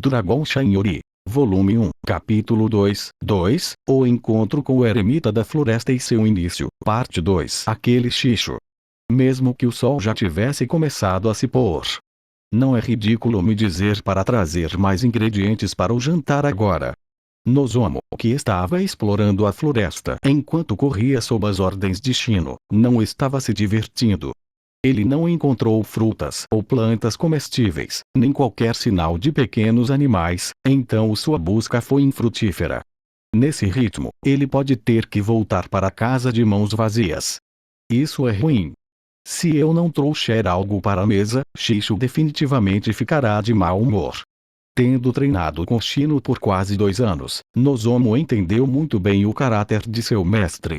Dragon Shanyori. Volume 1, Capítulo 2, O Encontro com o Eremita da Floresta e seu início, Parte 2. Aquele Xixo. Mesmo que o sol já tivesse começado a se pôr. Não é ridículo me dizer para trazer mais ingredientes para o jantar agora. Nozomu, que estava explorando a floresta enquanto corria sob as ordens de Shino, não estava se divertindo. Ele não encontrou frutas ou plantas comestíveis, nem qualquer sinal de pequenos animais, então sua busca foi infrutífera. Nesse ritmo, ele pode ter que voltar para casa de mãos vazias. Isso é ruim. Se eu não trouxer algo para a mesa, Xixo definitivamente ficará de mau humor. Tendo treinado com Shino por quase 2 anos, Nozomu entendeu muito bem o caráter de seu mestre.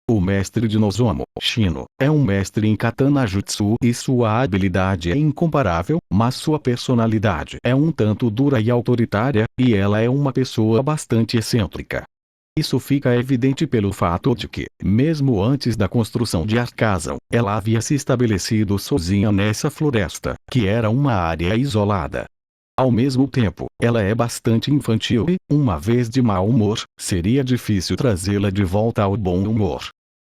O mestre de Nozomu, Shino, é um mestre em Katana Jutsu e sua habilidade é incomparável, mas sua personalidade é um tanto dura e autoritária, e ela é uma pessoa bastante excêntrica. Isso fica evidente pelo fato de que, mesmo antes da construção de Arcazan, ela havia se estabelecido sozinha nessa floresta, que era uma área isolada. Ao mesmo tempo, ela é bastante infantil e, uma vez de mau humor, seria difícil trazê-la de volta ao bom humor.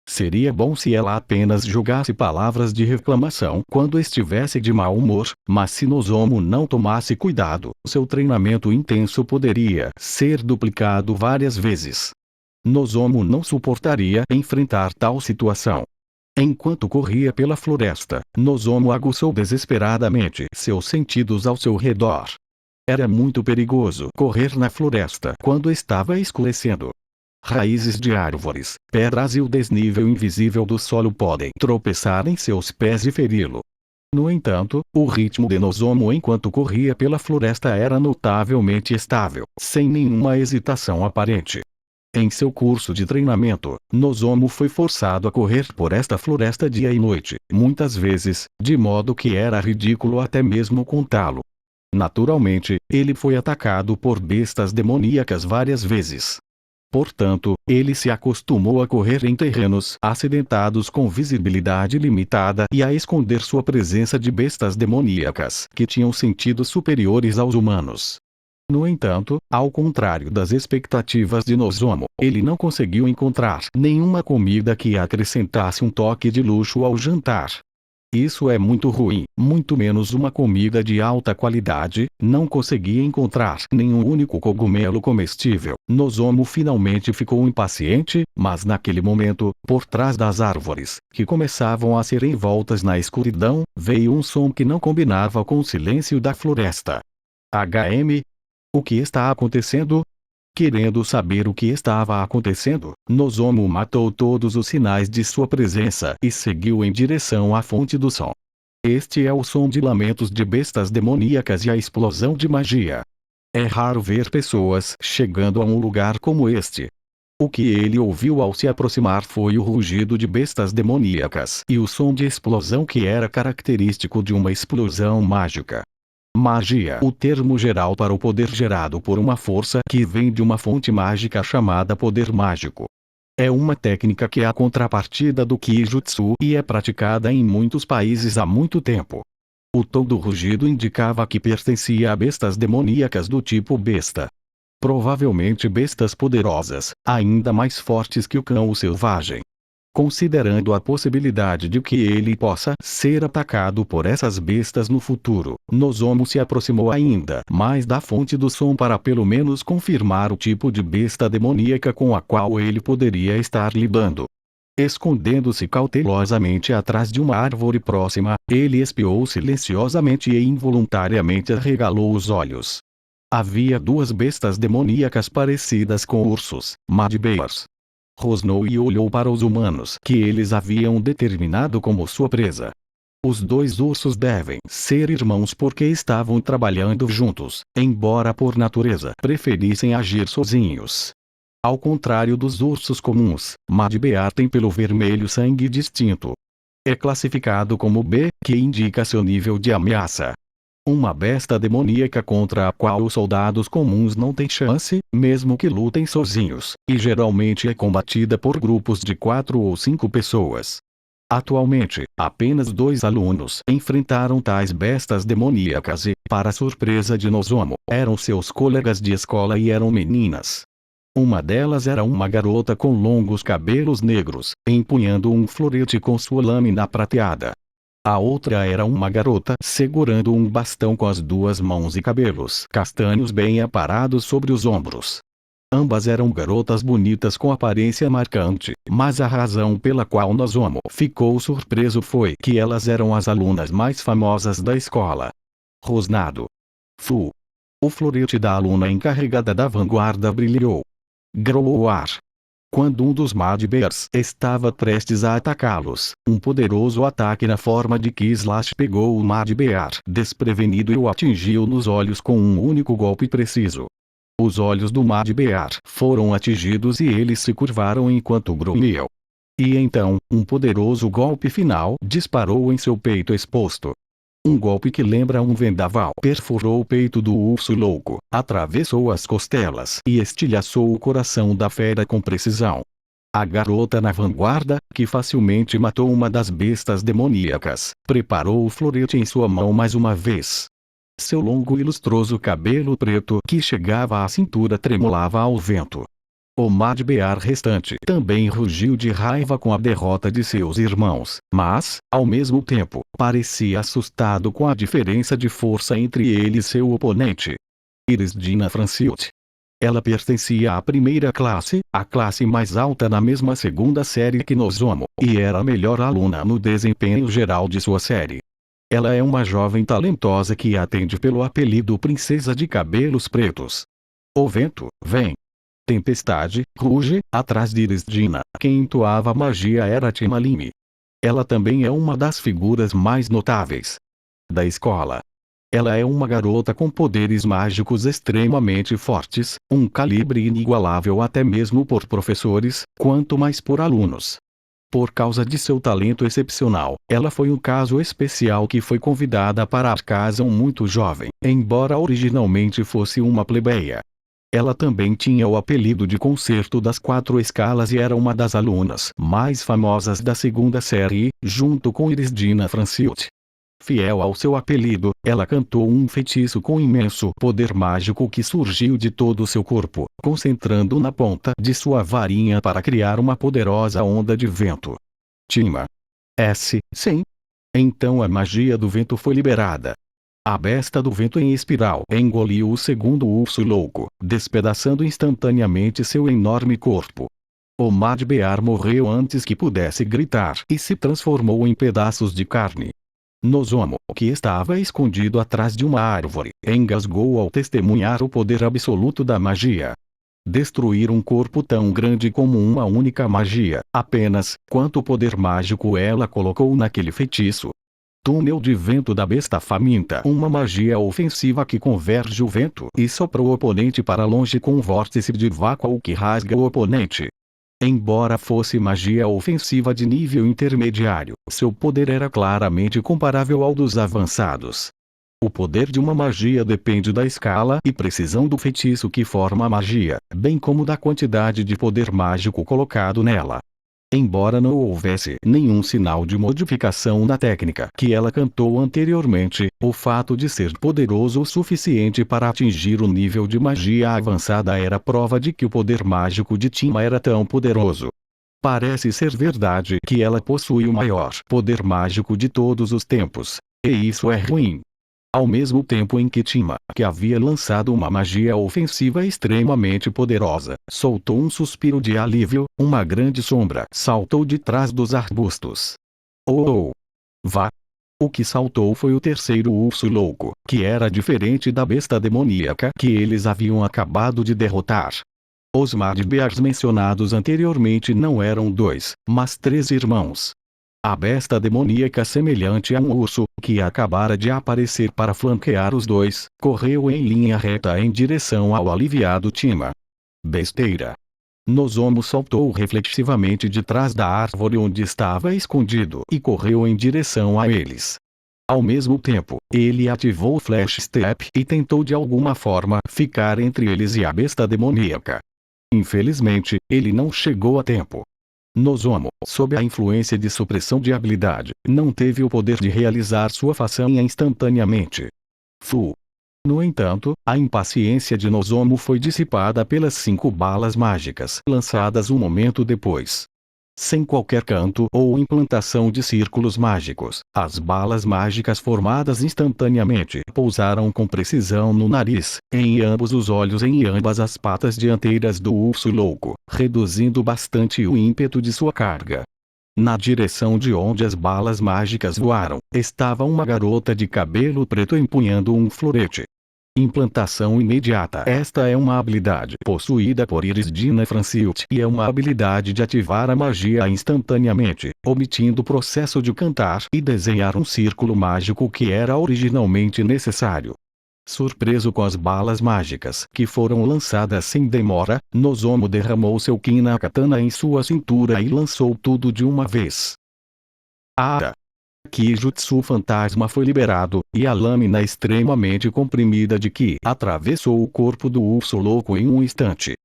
Seria bom se ela apenas jogasse palavras de reclamação quando estivesse de mau humor, mas se Nozomu não tomasse cuidado, seu treinamento intenso poderia ser duplicado várias vezes. Nozomu não suportaria enfrentar tal situação. Enquanto corria pela floresta, Nozomu aguçou desesperadamente seus sentidos ao seu redor. Era muito perigoso correr na floresta quando estava escurecendo. Raízes de árvores, pedras e o desnível invisível do solo podem tropeçar em seus pés e feri-lo. No entanto, o ritmo de Nozomu enquanto corria pela floresta era notavelmente estável, sem nenhuma hesitação aparente. Em seu curso de treinamento, Nozomu foi forçado a correr por esta floresta dia e noite, muitas vezes, de modo que era ridículo até mesmo contá-lo. Naturalmente, ele foi atacado por bestas demoníacas várias vezes. Portanto, ele se acostumou a correr em terrenos acidentados com visibilidade limitada e a esconder sua presença de bestas demoníacas que tinham sentidos superiores aos humanos. No entanto, ao contrário das expectativas de Nozomu, ele não conseguiu encontrar nenhuma comida que acrescentasse um toque de luxo ao jantar. Isso é muito ruim, muito menos uma comida de alta qualidade. Não conseguia encontrar nenhum único cogumelo comestível. Nozomu finalmente ficou impaciente, mas naquele momento, por trás das árvores, que começavam a ser envoltas na escuridão, veio um som que não combinava com o silêncio da floresta. HM? O que está acontecendo? Querendo saber o que estava acontecendo, Nozomu matou todos os sinais de sua presença e seguiu em direção à fonte do som. Este é o som de lamentos de bestas demoníacas e a explosão de magia. É raro ver pessoas chegando a um lugar como este. O que ele ouviu ao se aproximar foi o rugido de bestas demoníacas e o som de explosão que era característico de uma explosão mágica. Magia, o termo geral para o poder gerado por uma força que vem de uma fonte mágica chamada poder mágico. É uma técnica que é a contrapartida do Kijutsu e é praticada em muitos países há muito tempo. O tom do rugido indicava que pertencia a bestas demoníacas do tipo besta. Provavelmente bestas poderosas, ainda mais fortes que o cão selvagem. Considerando a possibilidade de que ele possa ser atacado por essas bestas no futuro, Nozomu se aproximou ainda mais da fonte do som para pelo menos confirmar o tipo de besta demoníaca com a qual ele poderia estar lidando. Escondendo-se cautelosamente atrás de uma árvore próxima, ele espiou silenciosamente e involuntariamente arregalou os olhos. Havia 2 bestas demoníacas parecidas com ursos, Mad Bears. Rosnou e olhou para os humanos que eles haviam determinado como sua presa. Os 2 ursos devem ser irmãos porque estavam trabalhando juntos, embora por natureza preferissem agir sozinhos. Ao contrário dos ursos comuns, Mad Bear tem pelo vermelho sangue distinto. É classificado como B, que indica seu nível de ameaça. Uma besta demoníaca contra a qual os soldados comuns não têm chance, mesmo que lutem sozinhos, e geralmente é combatida por grupos de 4 ou 5 pessoas. Atualmente, apenas 2 alunos enfrentaram tais bestas demoníacas e, para surpresa de Nozomu, eram seus colegas de escola e eram meninas. Uma delas era uma garota com longos cabelos negros, empunhando um florete com sua lâmina prateada. A outra era uma garota segurando um bastão com as 2 mãos e cabelos castanhos bem aparados sobre os ombros. Ambas eram garotas bonitas com aparência marcante, mas a razão pela qual Nozomu ficou surpreso foi que elas eram as alunas mais famosas da escola. Rosnado. Fu. O florete da aluna encarregada da vanguarda brilhou. Grou o ar. Quando um dos Mad Bears estava prestes a atacá-los, um poderoso ataque na forma de Ki-Slash pegou o Mad Bear desprevenido e o atingiu nos olhos com um único golpe preciso. Os olhos do Mad Bear foram atingidos e eles se curvaram enquanto grunhiam. E então, um poderoso golpe final disparou em seu peito exposto. Um golpe que lembra um vendaval perfurou o peito do urso louco, atravessou as costelas e estilhaçou o coração da fera com precisão. A garota na vanguarda, que facilmente matou uma das bestas demoníacas, preparou o florete em sua mão mais uma vez. Seu longo e lustroso cabelo preto que chegava à cintura tremulava ao vento. O Mad Bear restante também rugiu de raiva com a derrota de seus irmãos, mas, ao mesmo tempo, parecia assustado com a diferença de força entre ele e seu oponente. Irisdina Franciute. Ela pertencia à primeira classe, a classe mais alta na mesma segunda série que Nozomu, e era a melhor aluna no desempenho geral de sua série. Ela é uma jovem talentosa que atende pelo apelido Princesa de Cabelos Pretos. O vento, vem. Tempestade, ruge, atrás de Irisdina. Quem entoava magia era Timalime. Ela também é uma das figuras mais notáveis da escola. Ela é uma garota com poderes mágicos extremamente fortes, um calibre inigualável até mesmo por professores, quanto mais por alunos. Por causa de seu talento excepcional, ela foi um caso especial que foi convidada para Arcazon muito jovem, embora originalmente fosse uma plebeia. Ela também tinha o apelido de Concerto das 4 Escalas e era uma das alunas mais famosas da segunda série, junto com Irisdina Franciute. Fiel ao seu apelido, ela cantou um feitiço com imenso poder mágico que surgiu de todo o seu corpo, concentrando na ponta de sua varinha para criar uma poderosa onda de vento. Tima. Sim. Então a magia do vento foi liberada. A besta do vento em espiral engoliu o segundo urso louco, despedaçando instantaneamente seu enorme corpo. O Mad Bear morreu antes que pudesse gritar e se transformou em pedaços de carne. Nozomu, que estava escondido atrás de uma árvore, engasgou ao testemunhar o poder absoluto da magia. Destruir um corpo tão grande como uma única magia, apenas, quanto poder mágico ela colocou naquele feitiço. Túnel de vento da besta faminta. Uma magia ofensiva que converge o vento e sopra o oponente para longe com um vórtice de vácuo que rasga o oponente. Embora fosse magia ofensiva de nível intermediário, seu poder era claramente comparável ao dos avançados. O poder de uma magia depende da escala e precisão do feitiço que forma a magia, bem como da quantidade de poder mágico colocado nela. Embora não houvesse nenhum sinal de modificação na técnica que ela cantou anteriormente, o fato de ser poderoso o suficiente para atingir o nível de magia avançada era prova de que o poder mágico de Tima era tão poderoso. Parece ser verdade que ela possui o maior poder mágico de todos os tempos, e isso é ruim. Ao mesmo tempo em que Tima, que havia lançado uma magia ofensiva extremamente poderosa, soltou um suspiro de alívio, uma grande sombra saltou de trás dos arbustos. Oh! Vá! O que saltou foi o terceiro urso louco, que era diferente da besta demoníaca que eles haviam acabado de derrotar. Os Mad Bears mencionados anteriormente não eram 2, mas 3 irmãos. A besta demoníaca semelhante a um urso, que acabara de aparecer para flanquear os dois, correu em linha reta em direção ao aliviado Tima. Besteira! Nozomu saltou reflexivamente de trás da árvore onde estava escondido e correu em direção a eles. Ao mesmo tempo, ele ativou o Flash Step e tentou de alguma forma ficar entre eles e a besta demoníaca. Infelizmente, ele não chegou a tempo. Nozomu, sob a influência de supressão de habilidade, não teve o poder de realizar sua façanha instantaneamente. No entanto, a impaciência de Nozomu foi dissipada pelas 5 balas mágicas lançadas um momento depois. Sem qualquer canto ou implantação de círculos mágicos, as balas mágicas formadas instantaneamente pousaram com precisão no nariz, em ambos os olhos e em ambas as patas dianteiras do urso louco, reduzindo bastante o ímpeto de sua carga. Na direção de onde as balas mágicas voaram, estava uma garota de cabelo preto empunhando um florete. Implantação imediata. Esta é uma habilidade possuída por Irisdina Franciult e é uma habilidade de ativar a magia instantaneamente, omitindo o processo de cantar e desenhar um círculo mágico que era originalmente necessário. Surpreso com as balas mágicas que foram lançadas sem demora, Nozomu derramou seu ki na katana em sua cintura e lançou tudo de uma vez. Ki-jutsu fantasma foi liberado, e a lâmina extremamente comprimida de Ki atravessou o corpo do urso louco em um instante.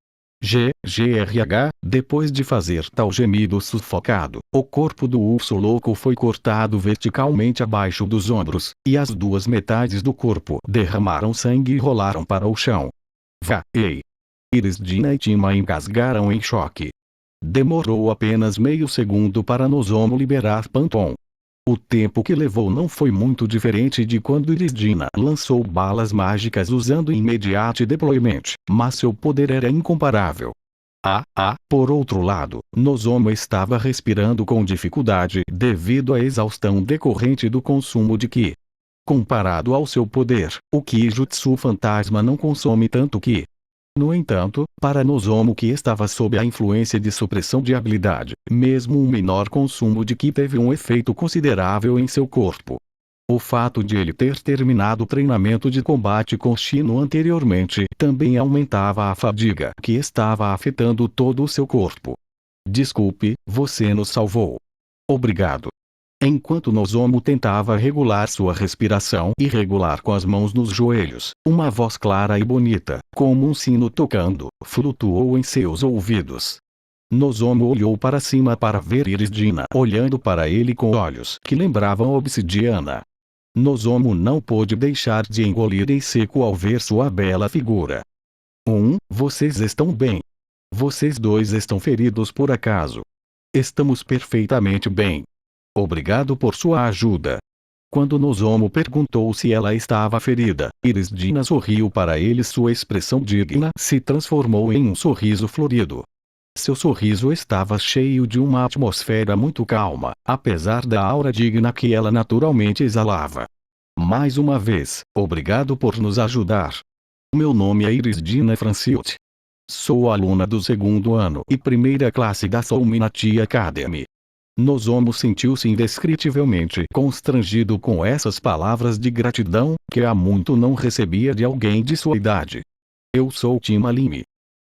GRH, depois de fazer tal gemido sufocado, o corpo do urso louco foi cortado verticalmente abaixo dos ombros, e as duas metades do corpo derramaram sangue e rolaram para o chão. Irisdina e Tima engasgaram em choque. Demorou apenas meio segundo para Nozomu liberar Panton. O tempo que levou não foi muito diferente de quando Irisdina lançou balas mágicas usando Immediate Deployment, mas seu poder era incomparável. Por outro lado, Nozomu estava respirando com dificuldade devido à exaustão decorrente do consumo de Ki. Comparado ao seu poder, o Ki-jutsu fantasma não consome tanto Ki. No entanto, para Nozomu que estava sob a influência de supressão de habilidade, mesmo um menor consumo de Ki teve um efeito considerável em seu corpo. O fato de ele ter terminado o treinamento de combate com Shino anteriormente também aumentava a fadiga que estava afetando todo o seu corpo. Desculpe, você nos salvou. Obrigado. Enquanto Nozomu tentava regular sua respiração e regular com as mãos nos joelhos, uma voz clara e bonita, como um sino tocando, flutuou em seus ouvidos. Nozomu olhou para cima para ver Irisdina olhando para ele com olhos que lembravam obsidiana. Nozomu não pôde deixar de engolir em seco ao ver sua bela figura. Vocês estão bem? Vocês dois estão feridos por acaso? Estamos perfeitamente bem. Obrigado por sua ajuda. Quando Nozomu perguntou se ela estava ferida, Irisdina sorriu para ele. Sua expressão digna se transformou em um sorriso florido. Seu sorriso estava cheio de uma atmosfera muito calma, apesar da aura digna que ela naturalmente exalava. Mais uma vez, obrigado por nos ajudar. Meu nome é Irisdina Franciult. Sou aluna do 2º ano e primeira classe da Soulminati Academy. Nozomu sentiu-se indescritivelmente constrangido com essas palavras de gratidão, que há muito não recebia de alguém de sua idade. Eu sou Tima Lime.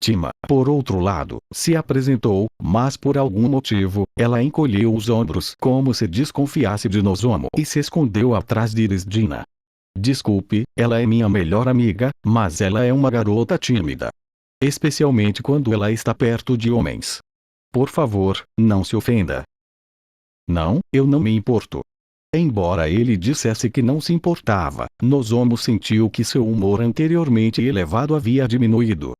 Tima, por outro lado, se apresentou, mas por algum motivo, ela encolheu os ombros como se desconfiasse de Nozomu e se escondeu atrás de Irisdina. Desculpe, ela é minha melhor amiga, mas ela é uma garota tímida. Especialmente quando ela está perto de homens. Por favor, não se ofenda. Não, eu não me importo. Embora ele dissesse que não se importava, Nozomu sentiu que seu humor anteriormente elevado havia diminuído.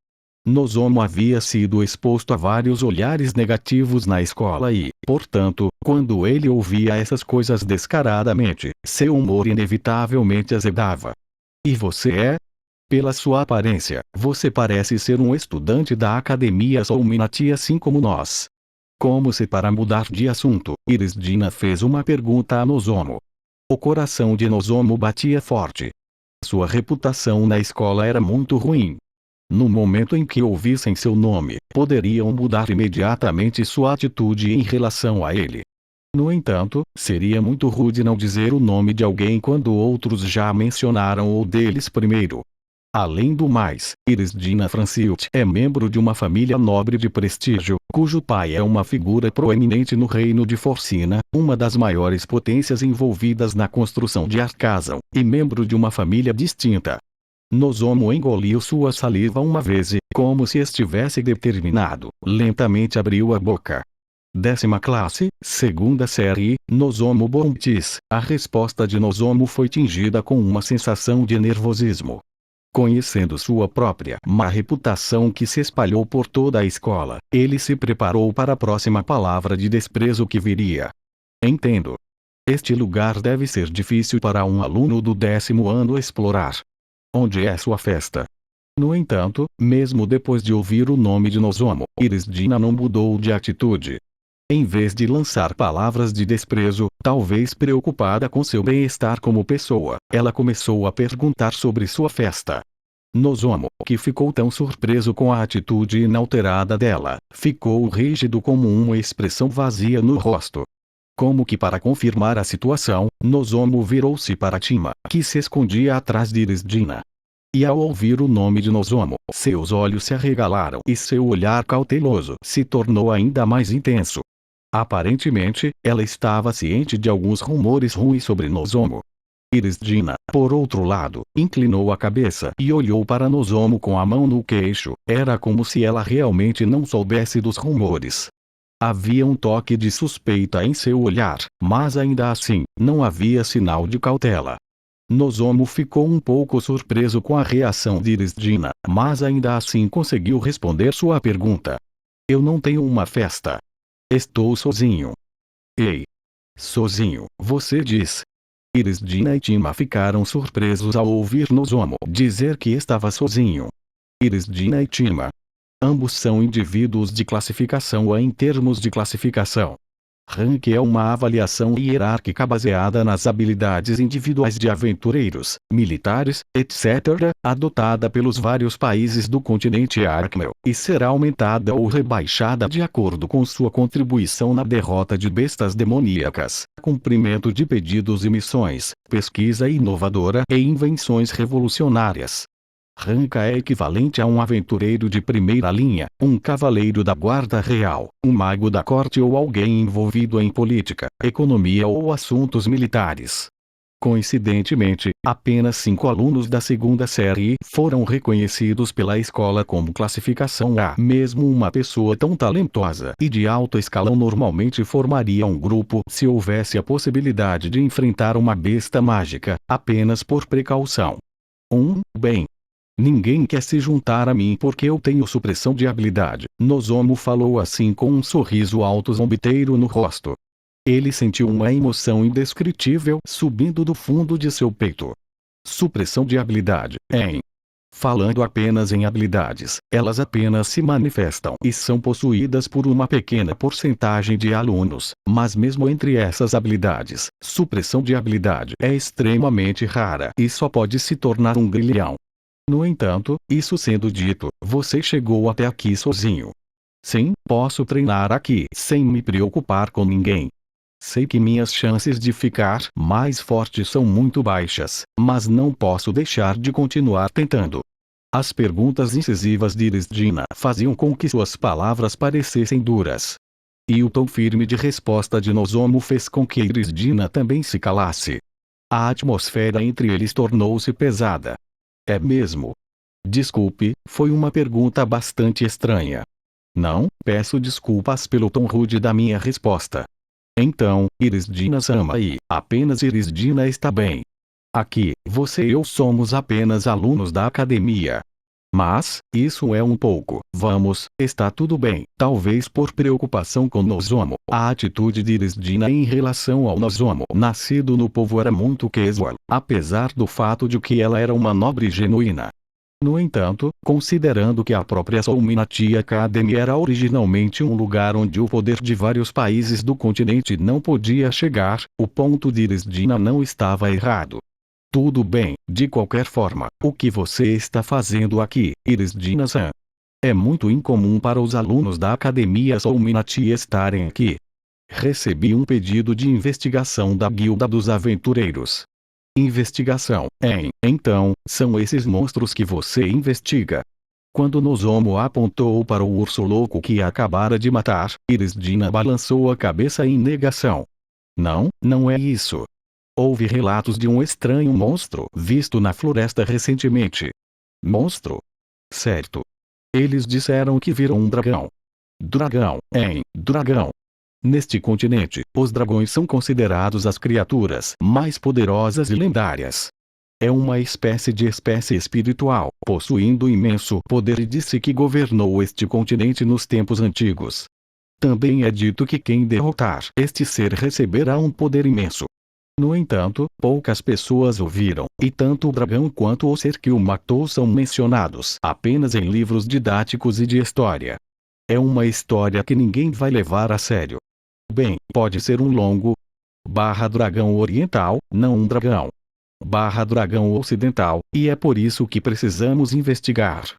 Nozomu havia sido exposto a vários olhares negativos na escola e, portanto, quando ele ouvia essas coisas descaradamente, seu humor inevitavelmente azedava. E você é? Pela sua aparência, você parece ser um estudante da Academia Soulminati assim como nós. Como se para mudar de assunto, Irisdina fez uma pergunta a Nozomu. O coração de Nozomu batia forte. Sua reputação na escola era muito ruim. No momento em que ouvissem seu nome, poderiam mudar imediatamente sua atitude em relação a ele. No entanto, seria muito rude não dizer o nome de alguém quando outros já mencionaram o deles primeiro. Além do mais, Irisdina Franciult é membro de uma família nobre de prestígio, cujo pai é uma figura proeminente no reino de Forcina, uma das maiores potências envolvidas na construção de Arcazon, e membro de uma família distinta. Nozomu engoliu sua saliva uma vez e, como se estivesse determinado, lentamente abriu a boca. 10ª classe, 2ª série, Nozomu Bontis. A resposta de Nozomu foi tingida com uma sensação de nervosismo. Conhecendo sua própria má reputação que se espalhou por toda a escola, ele se preparou para a próxima palavra de desprezo que viria. Entendo. Este lugar deve ser difícil para um aluno do 10º ano explorar. Onde é sua festa? No entanto, mesmo depois de ouvir o nome de Nozomu, Iris-Dina não mudou de atitude. Em vez de lançar palavras de desprezo, talvez preocupada com seu bem-estar como pessoa, ela começou a perguntar sobre sua festa. Nozomu, que ficou tão surpreso com a atitude inalterada dela, ficou rígido como uma expressão vazia no rosto. Como que para confirmar a situação, Nozomu virou-se para Tima, que se escondia atrás de Iris-Dina. E ao ouvir o nome de Nozomu, seus olhos se arregalaram e seu olhar cauteloso se tornou ainda mais intenso. Aparentemente, ela estava ciente de alguns rumores ruins sobre Nozomu. Iris-Dina, por outro lado, inclinou a cabeça e olhou para Nozomu com a mão no queixo. Era como se ela realmente não soubesse dos rumores. Havia um toque de suspeita em seu olhar, mas ainda assim, não havia sinal de cautela. Nozomu ficou um pouco surpreso com a reação de Iris-Dina, mas ainda assim conseguiu responder sua pergunta. Eu não tenho uma festa. Estou sozinho. Ei! Sozinho, você diz? Iris-Dina e Tima ficaram surpresos ao ouvir Nozomu dizer que estava sozinho. Iris-Dina e Tima. Ambos são indivíduos de classificação A em termos de classificação. Rank é uma avaliação hierárquica baseada nas habilidades individuais de aventureiros, militares, etc., adotada pelos vários países do continente Arkmel, e será aumentada ou rebaixada de acordo com sua contribuição na derrota de bestas demoníacas, cumprimento de pedidos e missões, pesquisa inovadora e invenções revolucionárias. Rank é equivalente a um aventureiro de primeira linha, um cavaleiro da guarda real, um mago da corte ou alguém envolvido em política, economia ou assuntos militares. Coincidentemente, apenas 5 alunos da 2ª série foram reconhecidos pela escola como classificação A. Mesmo uma pessoa tão talentosa e de alto escalão normalmente formaria um grupo se houvesse a possibilidade de enfrentar uma besta mágica, apenas por precaução. Bem. Ninguém quer se juntar a mim porque eu tenho supressão de habilidade. Nozomu falou assim com um sorriso alto zombeteiro no rosto. Ele sentiu uma emoção indescritível subindo do fundo de seu peito. Supressão de habilidade, hein? Falando apenas em habilidades, elas apenas se manifestam e são possuídas por uma pequena porcentagem de alunos, mas mesmo entre essas habilidades, supressão de habilidade é extremamente rara e só pode se tornar um grilhão. No entanto, isso sendo dito, você chegou até aqui sozinho. Sim, posso treinar aqui sem me preocupar com ninguém. Sei que minhas chances de ficar mais forte são muito baixas, mas não posso deixar de continuar tentando. As perguntas incisivas de Iris-Dina faziam com que suas palavras parecessem duras. E o tom firme de resposta de Nozomu fez com que Iris-Dina também se calasse. A atmosfera entre eles tornou-se pesada. É mesmo? Desculpe, foi uma pergunta bastante estranha. Não, peço desculpas pelo tom rude da minha resposta. Então, Iris-Dina-sama e apenas Iris-Dina está bem. Aqui, você e eu somos apenas alunos da academia. Mas, isso é um pouco. Vamos, está tudo bem. Talvez por preocupação com Nozomu, a atitude de Iris-Dina em relação ao Nozomu nascido no povo era muito casual, apesar do fato de que ela era uma nobre genuína. No entanto, considerando que a própria Souminati Academy era originalmente um lugar onde o poder de vários países do continente não podia chegar, o ponto de Iris-Dina não estava errado. Tudo bem, de qualquer forma, o que você está fazendo aqui, Iris-Dina-san? É muito incomum para os alunos da Academia Souminati estarem aqui. Recebi um pedido de investigação da Guilda dos Aventureiros. Investigação, hein? Então, são esses monstros que você investiga. Quando Nozomu apontou para o urso louco que acabara de matar, Iris-Dina balançou a cabeça em negação. Não, não é isso. Houve relatos de um estranho monstro visto na floresta recentemente. Monstro? Certo. Eles disseram que viram um dragão. Dragão, hein? Dragão. Neste continente, os dragões são considerados as criaturas mais poderosas e lendárias. É uma espécie espiritual, possuindo imenso poder e disse que governou este continente nos tempos antigos. Também é dito que quem derrotar este ser receberá um poder imenso. No entanto, poucas pessoas o viram, e tanto o dragão quanto o ser que o matou são mencionados apenas em livros didáticos e de história. É uma história que ninguém vai levar a sério. Bem, pode ser um longo dragão oriental, não um dragão dragão ocidental, e é por isso que precisamos investigar.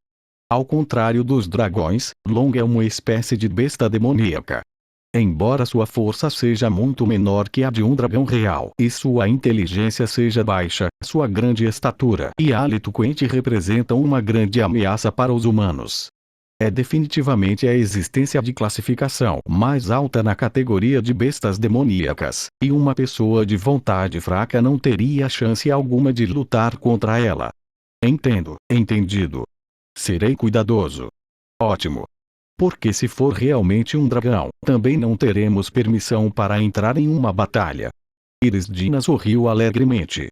Ao contrário dos dragões, Long é uma espécie de besta demoníaca. Embora sua força seja muito menor que a de um dragão real e sua inteligência seja baixa, sua grande estatura e hálito quente representam uma grande ameaça para os humanos. É definitivamente a existência de classificação mais alta na categoria de bestas demoníacas, e uma pessoa de vontade fraca não teria chance alguma de lutar contra ela. Entendido. Serei cuidadoso. Ótimo. Porque se for realmente um dragão, também não teremos permissão para entrar em uma batalha. Irisdina sorriu alegremente.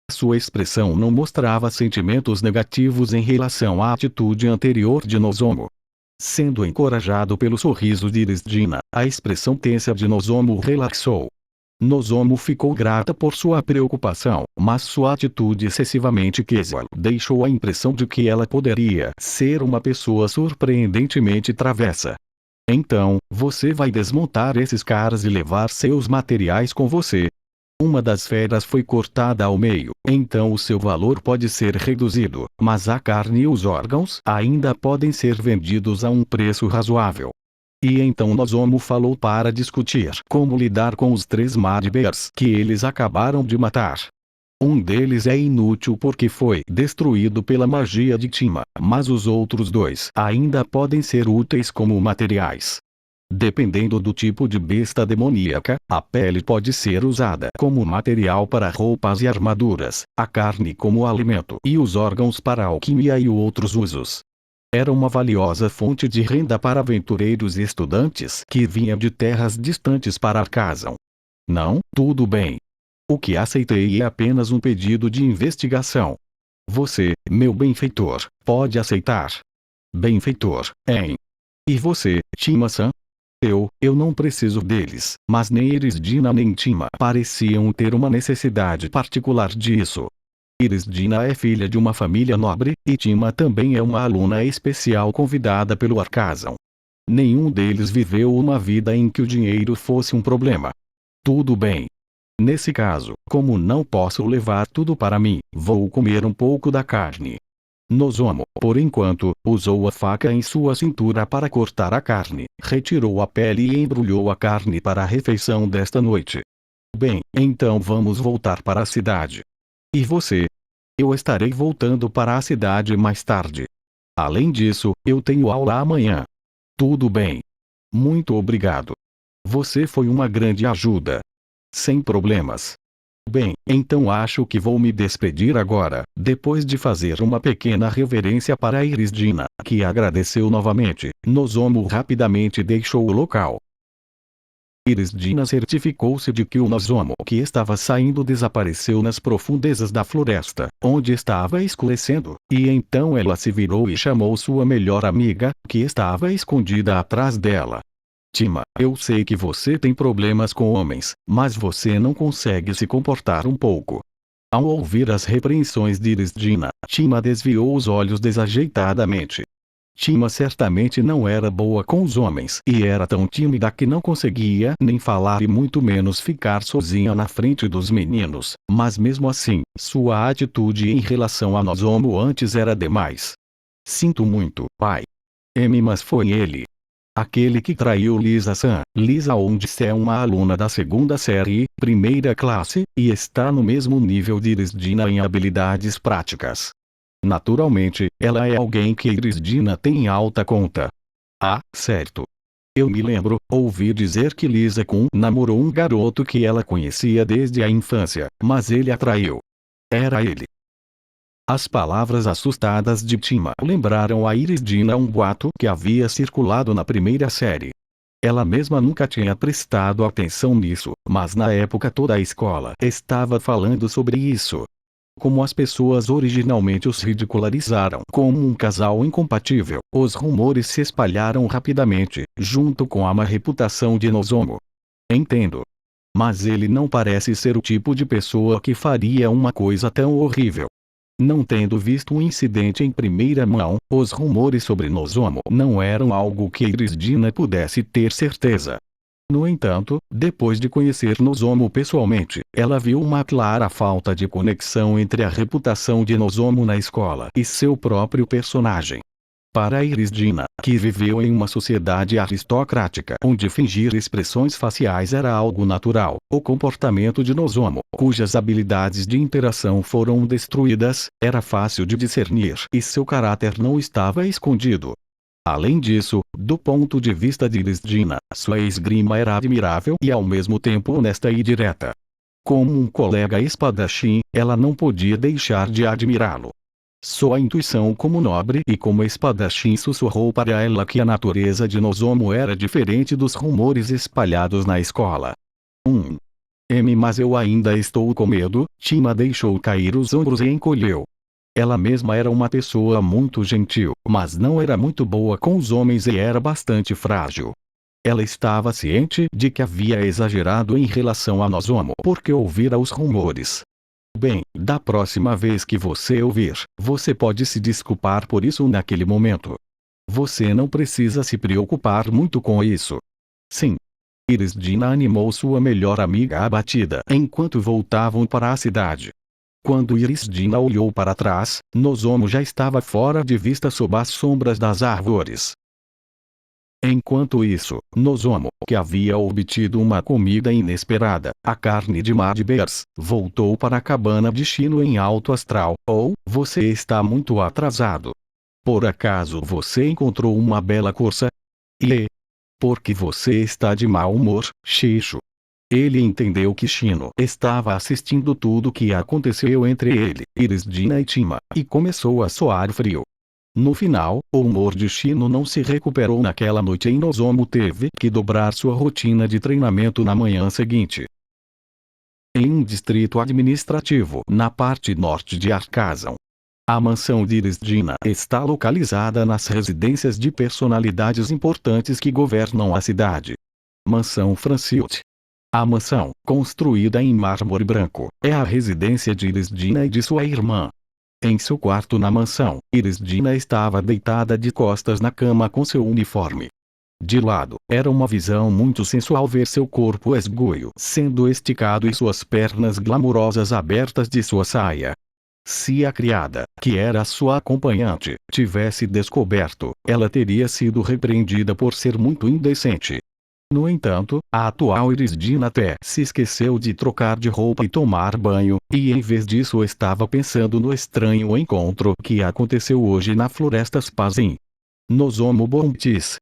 Sua expressão não mostrava sentimentos negativos em relação à atitude anterior de Nozomu. Sendo encorajado pelo sorriso de Irisdina, a expressão tensa de Nozomu relaxou. Nozomu ficou grata por sua preocupação, mas sua atitude excessivamente casual deixou a impressão de que ela poderia ser uma pessoa surpreendentemente travessa. Então, você vai desmontar esses caras e levar seus materiais com você. Uma das feras foi cortada ao meio, então o seu valor pode ser reduzido, mas a carne e os órgãos ainda podem ser vendidos a um preço razoável. E então Nozomu falou para discutir como lidar com os 3 Madbears que eles acabaram de matar. Um deles é inútil porque foi destruído pela magia de Tima, mas os outros 2 ainda podem ser úteis como materiais. Dependendo do tipo de besta demoníaca, a pele pode ser usada como material para roupas e armaduras, a carne como alimento e os órgãos para alquimia e outros usos. Era uma valiosa fonte de renda para aventureiros e estudantes que vinham de terras distantes para Arcazon. Não, tudo bem. O que aceitei é apenas um pedido de investigação. Você, meu benfeitor, pode aceitar. Benfeitor, hein? E você, Tima-san? Eu não preciso deles, mas nem Irisdina nem Tima pareciam ter uma necessidade particular disso. Irisdina é filha de uma família nobre, e Tima também é uma aluna especial convidada pelo Arcazon. Nenhum deles viveu uma vida em que o dinheiro fosse um problema. Tudo bem. Nesse caso, como não posso levar tudo para mim, vou comer um pouco da carne. Nozomu, por enquanto, usou a faca em sua cintura para cortar a carne, retirou a pele e embrulhou a carne para a refeição desta noite. Bem, então vamos voltar para a cidade. E você? Eu estarei voltando para a cidade mais tarde. Além disso, eu tenho aula amanhã. Tudo bem. Muito obrigado. Você foi uma grande ajuda. Sem problemas. Bem, então acho que vou me despedir agora, depois de fazer uma pequena reverência para Irisdina, que agradeceu novamente. Nozomu rapidamente deixou o local. Irisdina certificou-se de que o Nozomu que estava saindo desapareceu nas profundezas da floresta, onde estava escurecendo, e então ela se virou e chamou sua melhor amiga, que estava escondida atrás dela. Tima, eu sei que você tem problemas com homens, mas você não consegue se comportar um pouco. Ao ouvir as repreensões de Irisdina, Tima desviou os olhos desajeitadamente. Tima certamente não era boa com os homens e era tão tímida que não conseguia nem falar e muito menos ficar sozinha na frente dos meninos, mas mesmo assim, sua atitude em relação a Nozomu antes era demais. Sinto muito, pai. Mas foi ele. Aquele que traiu Lisa-san. Lisa Onde é uma aluna da 2ª série, primeira classe, e está no mesmo nível de Irisdina em habilidades práticas. Naturalmente, ela é alguém que Irisdina tem em alta conta. Ah, certo. Eu me lembro, ouvi dizer que Lisa-kun namorou um garoto que ela conhecia desde a infância, mas ele a traiu. Era ele. As palavras assustadas de Tima lembraram a Irisdina um boato que havia circulado na primeira série. Ela mesma nunca tinha prestado atenção nisso, mas na época toda a escola estava falando sobre isso. Como as pessoas originalmente os ridicularizaram como um casal incompatível, os rumores se espalharam rapidamente, junto com a má reputação de Nozomu. Entendo. Mas ele não parece ser o tipo de pessoa que faria uma coisa tão horrível. Não tendo visto o incidente em primeira mão, os rumores sobre Nozomu não eram algo que Irisdina pudesse ter certeza. No entanto, depois de conhecer Nozomu pessoalmente, ela viu uma clara falta de conexão entre a reputação de Nozomu na escola e seu próprio personagem. Para Irisdina, que viveu em uma sociedade aristocrática onde fingir expressões faciais era algo natural, o comportamento de Nozomu, cujas habilidades de interação foram destruídas, era fácil de discernir e seu caráter não estava escondido. Além disso, do ponto de vista de Irisdina, sua esgrima era admirável e ao mesmo tempo honesta e direta. Como um colega espadachim, ela não podia deixar de admirá-lo. Sua intuição como nobre e como espadachim sussurrou para ela que a natureza de Nozomu era diferente dos rumores espalhados na escola. Mas eu ainda estou com medo. Tima deixou cair os ombros e encolheu. Ela mesma era uma pessoa muito gentil, mas não era muito boa com os homens e era bastante frágil. Ela estava ciente de que havia exagerado em relação a Nozomu porque ouvira os rumores. Bem, da próxima vez que você ouvir, você pode se desculpar por isso naquele momento. Você não precisa se preocupar muito com isso. Sim. Irisdina animou sua melhor amiga abatida enquanto voltavam para a cidade. Quando Irisdina olhou para trás, Nozomu já estava fora de vista sob as sombras das árvores. Enquanto isso, Nozomu, que havia obtido uma comida inesperada, a carne de Madbers, voltou para a cabana de Shino em alto astral. Você está muito atrasado. Por acaso você encontrou uma bela corça? Porque você está de mau humor, Shisho. Ele entendeu que Shino estava assistindo tudo o que aconteceu entre ele, Irisdina e Tima, e começou a soar frio. No final, o humor de Shino não se recuperou naquela noite e Nozomu teve que dobrar sua rotina de treinamento na manhã seguinte. Em um distrito administrativo na parte norte de Arcazon. A mansão de Irisdina está localizada nas residências de personalidades importantes que governam a cidade. Mansão Franciute. A mansão, construída em mármore branco, é a residência de Irisdina e de sua irmã. Em seu quarto na mansão, Irisdina estava deitada de costas na cama com seu uniforme. De lado, era uma visão muito sensual ver seu corpo esguio sendo esticado e suas pernas glamurosas abertas de sua saia. Se a criada, que era sua acompanhante, tivesse descoberto, ela teria sido repreendida por ser muito indecente. No entanto, a atual Irisdina até se esqueceu de trocar de roupa e tomar banho, e em vez disso estava pensando no estranho encontro que aconteceu hoje na Floresta Spazin. Nozomu Bontis,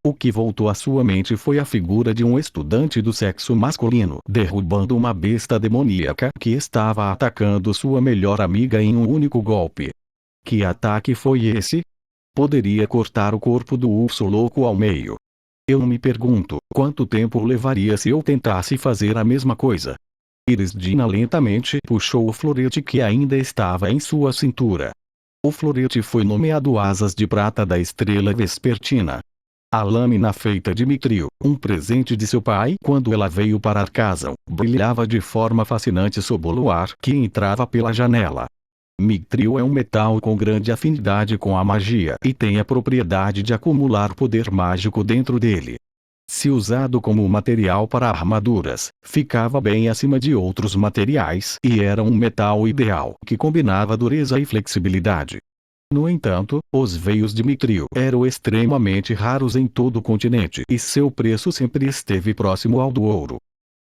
o que voltou à sua mente foi a figura de um estudante do sexo masculino derrubando uma besta demoníaca que estava atacando sua melhor amiga em um único golpe. Que ataque foi esse? Poderia cortar o corpo do urso louco ao meio. Eu me pergunto, quanto tempo levaria se eu tentasse fazer a mesma coisa? Irisdina lentamente puxou o florete que ainda estava em sua cintura. O florete foi nomeado Asas de Prata da Estrela Vespertina. A lâmina feita de Mithril, um presente de seu pai quando ela veio para Arcazon, brilhava de forma fascinante sob o luar que entrava pela janela. Mithril é um metal com grande afinidade com a magia e tem a propriedade de acumular poder mágico dentro dele. Se usado como material para armaduras, ficava bem acima de outros materiais e era um metal ideal que combinava dureza e flexibilidade. No entanto, os veios de Mithril eram extremamente raros em todo o continente e seu preço sempre esteve próximo ao do ouro.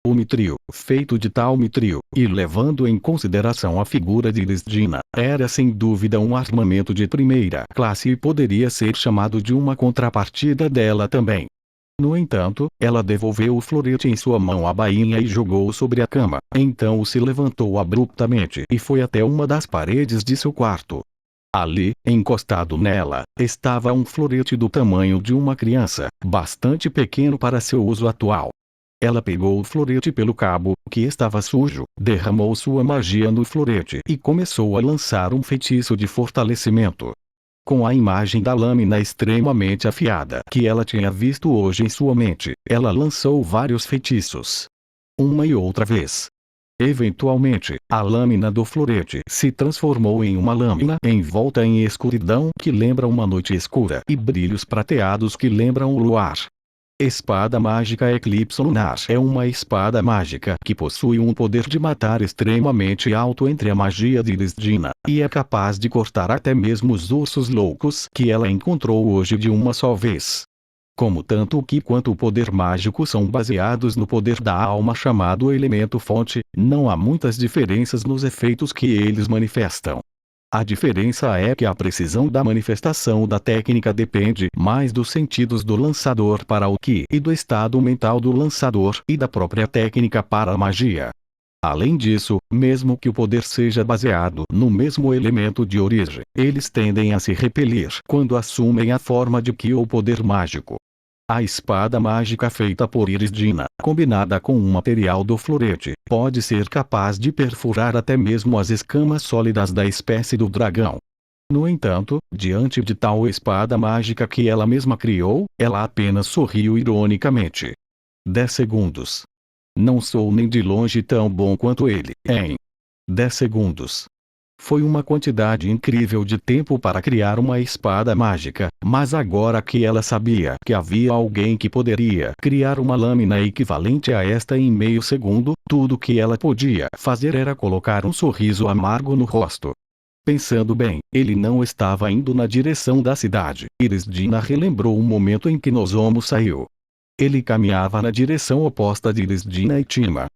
O Mithril, feito de tal Mithril, e levando em consideração a figura de Irisdina, era sem dúvida um armamento de primeira classe e poderia ser chamado de uma contrapartida dela também. No entanto, ela devolveu o florete em sua mão à bainha e jogou-o sobre a cama, então se levantou abruptamente e foi até uma das paredes de seu quarto. Ali, encostado nela, estava um florete do tamanho de uma criança, bastante pequeno para seu uso atual. Ela pegou o florete pelo cabo, que estava sujo, derramou sua magia no florete e começou a lançar um feitiço de fortalecimento. Com a imagem da lâmina extremamente afiada que ela tinha visto hoje em sua mente, ela lançou vários feitiços. Uma e outra vez. Eventualmente, a lâmina do florete se transformou em uma lâmina envolta em escuridão que lembra uma noite escura e brilhos prateados que lembram o luar. Espada Mágica Eclipse Lunar é uma espada mágica que possui um poder de matar extremamente alto entre a magia de Irisdina, e é capaz de cortar até mesmo os ursos loucos que ela encontrou hoje de uma só vez. Como tanto o Ki quanto o poder mágico são baseados no poder da alma chamado elemento fonte, não há muitas diferenças nos efeitos que eles manifestam. A diferença é que a precisão da manifestação da técnica depende mais dos sentidos do lançador para o Ki e do estado mental do lançador e da própria técnica para a magia. Além disso, mesmo que o poder seja baseado no mesmo elemento de origem, eles tendem a se repelir quando assumem a forma de Ki ou poder mágico. A espada mágica feita por Irisdina, combinada com o material do florete, pode ser capaz de perfurar até mesmo as escamas sólidas da espécie do dragão. No entanto, diante de tal espada mágica que ela mesma criou, ela apenas sorriu ironicamente. 10 segundos. Não sou nem de longe tão bom quanto ele, em 10 segundos. Foi uma quantidade incrível de tempo para criar uma espada mágica, mas agora que ela sabia que havia alguém que poderia criar uma lâmina equivalente a esta em meio segundo, tudo que ela podia fazer era colocar um sorriso amargo no rosto. Pensando bem, ele não estava indo na direção da cidade. Irisdina relembrou o momento em que Nozomu saiu. Ele caminhava na direção oposta de Irisdina e Tima.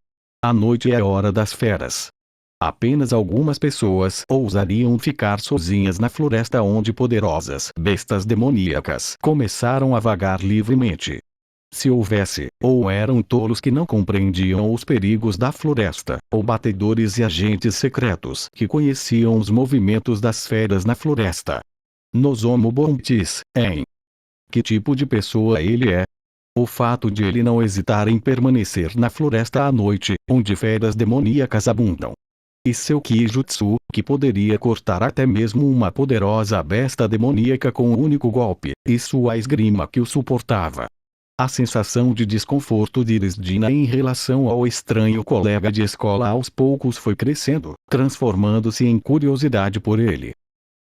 A noite é hora das feras. Apenas algumas pessoas ousariam ficar sozinhas na floresta onde poderosas bestas demoníacas começaram a vagar livremente. Se houvesse, ou eram tolos que não compreendiam os perigos da floresta, ou batedores e agentes secretos que conheciam os movimentos das feras na floresta. Nozomu Bontis, em que tipo de pessoa ele é? O fato de ele não hesitar em permanecer na floresta à noite, onde feras demoníacas abundam. E seu Kijutsu, que poderia cortar até mesmo uma poderosa besta demoníaca com um único golpe, e sua esgrima que o suportava. A sensação de desconforto de Irisdina em relação ao estranho colega de escola aos poucos foi crescendo, transformando-se em curiosidade por ele.